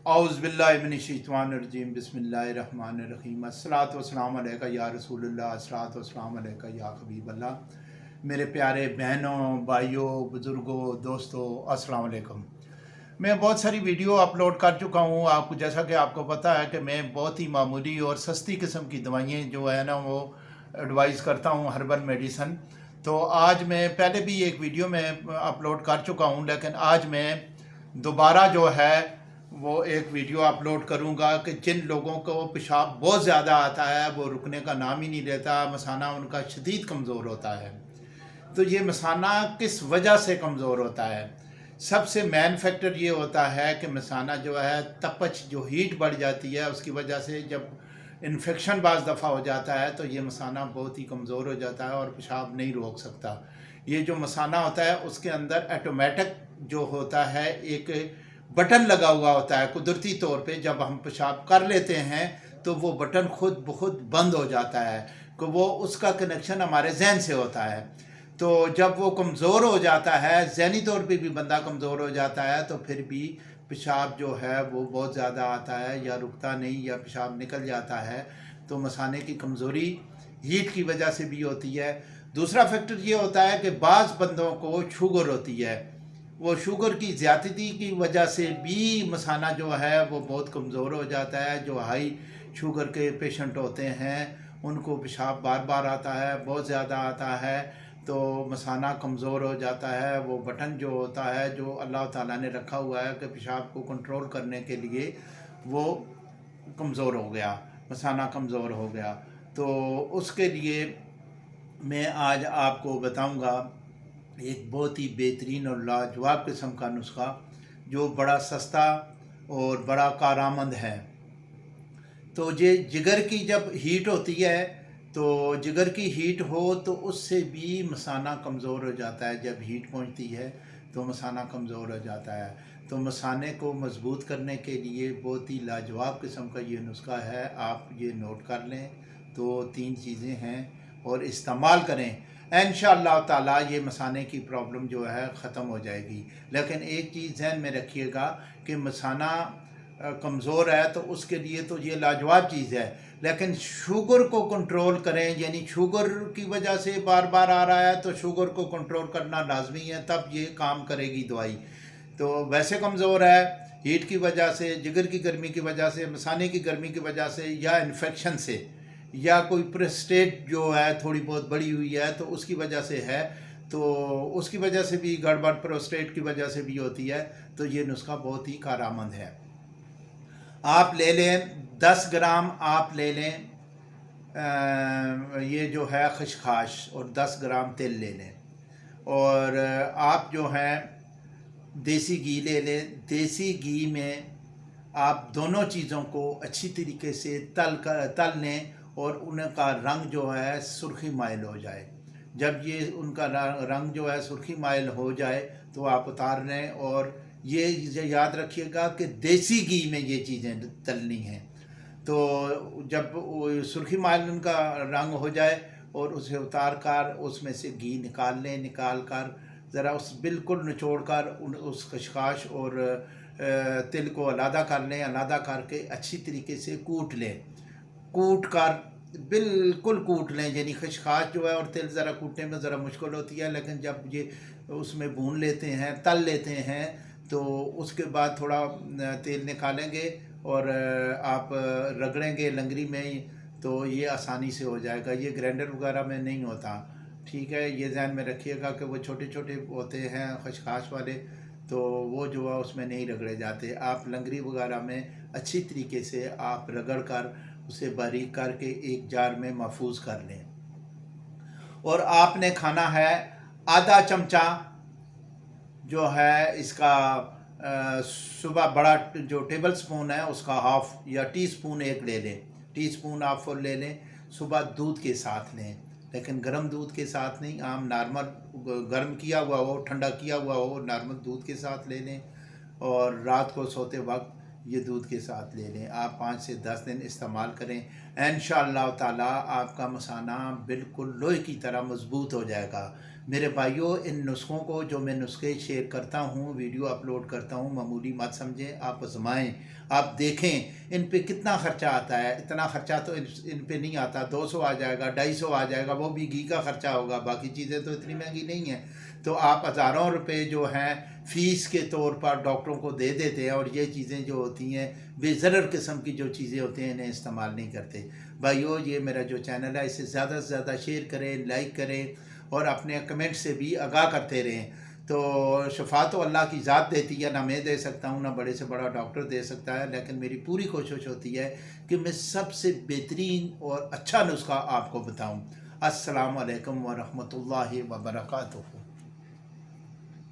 औज़ुबिल्लाहिमिनश्शैतानिर्रजीम बिस्मिल्लाहिर्रहमानिर्रहीम अस्सलातु वस्सलामु अलैका या रसूलल्लाह अस्सलातु वस्सलामु अलैका या हबीबल्लाह। मेरे प्यारे बहनों, भाइयों, बुज़ुर्गों, दोस्तों, अस्सलाम वालेकुम। मैं बहुत सारी वीडियो अपलोड कर चुका हूँ। आपको जैसा कि आपको पता है कि मैं बहुत ही मामूली और सस्ती किस्म की दवाइयाँ जो है ना वो एडवाइस करता हूँ, हर्बल मेडिसन। तो आज मैं पहले भी एक वीडियो में अपलोड कर चुका हूँ, लेकिन आज मैं दोबारा जो है वो एक वीडियो अपलोड करूंगा कि जिन लोगों को पेशाब बहुत ज़्यादा आता है, वो रुकने का नाम ही नहीं लेता, मसाना उनका शदीद कमज़ोर होता है। तो ये मसाना किस वजह से कमज़ोर होता है? सबसे मेन फैक्टर ये होता है कि मसाना जो है तपच, जो हीट बढ़ जाती है, उसकी वजह से जब इन्फेक्शन बाज़ दफ़ा हो जाता है तो ये मसाना बहुत ही कमज़ोर हो जाता है और पेशाब नहीं रोक सकता। ये जो मसाना होता है उसके अंदर ऑटोमेटिक जो होता है एक बटन लगा हुआ होता है कुदरती तौर पे। जब हम पेशाब कर लेते हैं तो वो बटन खुद बखुद बंद हो जाता है कि वो उसका कनेक्शन हमारे जहन से होता है। तो जब वो कमज़ोर हो जाता है, ज़हनी तौर पे भी बंदा कमज़ोर हो जाता है, तो फिर भी पेशाब जो है वो बहुत ज़्यादा आता है या रुकता नहीं या पेशाब निकल जाता है। तो मसाने की कमज़ोरी हीट की वजह से भी होती है। दूसरा फैक्टर ये होता है कि बाज़ बंदों को शुगर होती है, वो शुगर की ज़्यादती की वजह से भी मसाना जो है वो बहुत कमज़ोर हो जाता है। जो हाई शुगर के पेशेंट होते हैं उनको पेशाब बार बार आता है, बहुत ज़्यादा आता है, तो मसाना कमज़ोर हो जाता है। वो बटन जो होता है जो अल्लाह ताला ने रखा हुआ है कि पेशाब को कंट्रोल करने के लिए, वो कमज़ोर हो गया, मसाना कमज़ोर हो गया। तो उसके लिए मैं आज आपको बताऊंगा एक बहुत ही बेहतरीन और लाजवाब किस्म का नुस्खा जो बड़ा सस्ता और बड़ा कारआमद है। तो ये जिगर की जब हीट होती है, तो जिगर की हीट हो तो उससे भी मसाना कमज़ोर हो जाता है। जब हीट पहुंचती है तो मसाना कमज़ोर हो जाता है। तो मसाने को मजबूत करने के लिए बहुत ही लाजवाब किस्म का ये नुस्खा है, आप ये नोट कर लें। तो 3 चीज़ें हैं और इस्तेमाल करें, इंशाअल्लाह ताला ये मसाने की प्रॉब्लम जो है ख़त्म हो जाएगी। लेकिन एक चीज़ ध्यान में रखिएगा कि मसाना कमज़ोर है तो उसके लिए तो ये लाजवाब चीज़ है, लेकिन शुगर को कंट्रोल करें। यानी शुगर की वजह से बार बार आ रहा है तो शुगर को कंट्रोल करना लाजमी है, तब ये काम करेगी दवाई। तो वैसे कमज़ोर है हीट की वजह से, जिगर की गर्मी की वजह से, मसाने की गर्मी की वजह से, या इन्फेक्शन से, या कोई प्रोस्टेट जो है थोड़ी बहुत बड़ी हुई है तो उसकी वजह से है, तो उसकी वजह से भी गड़बड़, प्रोस्टेट की वजह से भी होती है। तो ये नुस्खा बहुत ही कारआमद है। आप ले लें 10 ग्राम, आप ले लें ये जो है खशखाश, और 10 ग्राम तेल ले लें। और आप जो है देसी घी ले लें। देसी घी में आप दोनों चीज़ों को अच्छी तरीके से तल लें और उनका रंग जो है सुर्खी माइल हो जाए। जब ये उनका रंग जो है सुर्खी माइल हो जाए तो आप उतार लें। और ये याद रखिएगा कि देसी घी में ये चीज़ें तलनी हैं। तो जब सुर्खी माइल उनका रंग हो जाए और उसे उतार कर उसमें से घी निकाल लें। निकाल कर ज़रा उस बिल्कुल निचोड़ कर उस खशखाश और तिल को अलग कर लें। अलग करके अच्छी तरीके से कूट लें। कूट कर बिल्कुल कूट लें। यानी खशखाश जो है और तिल ज़रा कूटने में ज़रा मुश्किल होती है, लेकिन जब ये उसमें भून लेते हैं, तल लेते हैं, तो उसके बाद थोड़ा तेल निकालेंगे और आप रगड़ेंगे लंगरी में, तो ये आसानी से हो जाएगा। ये ग्राइंडर वगैरह में नहीं होता, ठीक है। ये ध्यान में रखिएगा कि वो छोटे छोटे होते हैं खशखाश वाले, तो वो जो है उसमें नहीं रगड़े जाते। आप लंगरी वगैरह में अच्छी तरीके से आप रगड़ कर उसे बारीक करके एक जार में महफूज कर लें। और आपने खाना है आधा चमचा जो है इसका सुबह बड़ा जो टेबल स्पून है उसका हाफ या टी स्पून एक ले लें। टी स्पून आप फुल ले लें। सुबह दूध के साथ लें, लेकिन गर्म दूध के साथ नहीं, आम नॉर्मल गर्म किया हुआ हो, ठंडा किया हुआ हो, नॉर्मल दूध के साथ ले लें। और रात को सोते वक्त ये दूध के साथ ले लें। आप 5 से 10 दिन इस्तेमाल करें, इंशाअल्लाह ताला आपका मसाना बिल्कुल लोहे की तरह मजबूत हो जाएगा। میرے بھائیوں، ان نسخوں کو جو میں نسخے شیئر کرتا ہوں، ویڈیو اپلوڈ کرتا ہوں، معمولی مت سمجھیں، آپ آزمائیں، آپ دیکھیں ان پہ کتنا خرچہ آتا ہے۔ اتنا خرچہ تو ان پہ نہیں آتا، 200 آ جائے گا، 250 آ جائے گا، وہ بھی گھی کا خرچہ ہوگا، باقی چیزیں تو اتنی مہنگی نہیں ہیں۔ تو آپ ہزاروں روپے جو ہیں فیس کے طور پر ڈاکٹروں کو دے دیتے ہیں، اور یہ چیزیں جو ہوتی ہیں بے ضرر قسم کی جو چیزیں ہوتی ہیں انہیں استعمال نہیں کرتے۔ بھائیو، یہ میرا جو چینل ہے اسے زیادہ سے زیادہ شیئر کریں، لائک کریں، اور اپنے کمنٹ سے بھی آگاہ کرتے رہیں۔ تو شفا تو اللہ کی ذات دیتی ہے، نہ میں دے سکتا ہوں، نہ بڑے سے بڑا ڈاکٹر دے سکتا ہے، لیکن میری پوری کوشش ہوتی ہے کہ میں سب سے بہترین اور اچھا نسخہ آپ کو بتاؤں۔ السلام علیکم ورحمۃ اللہ وبرکاتہ۔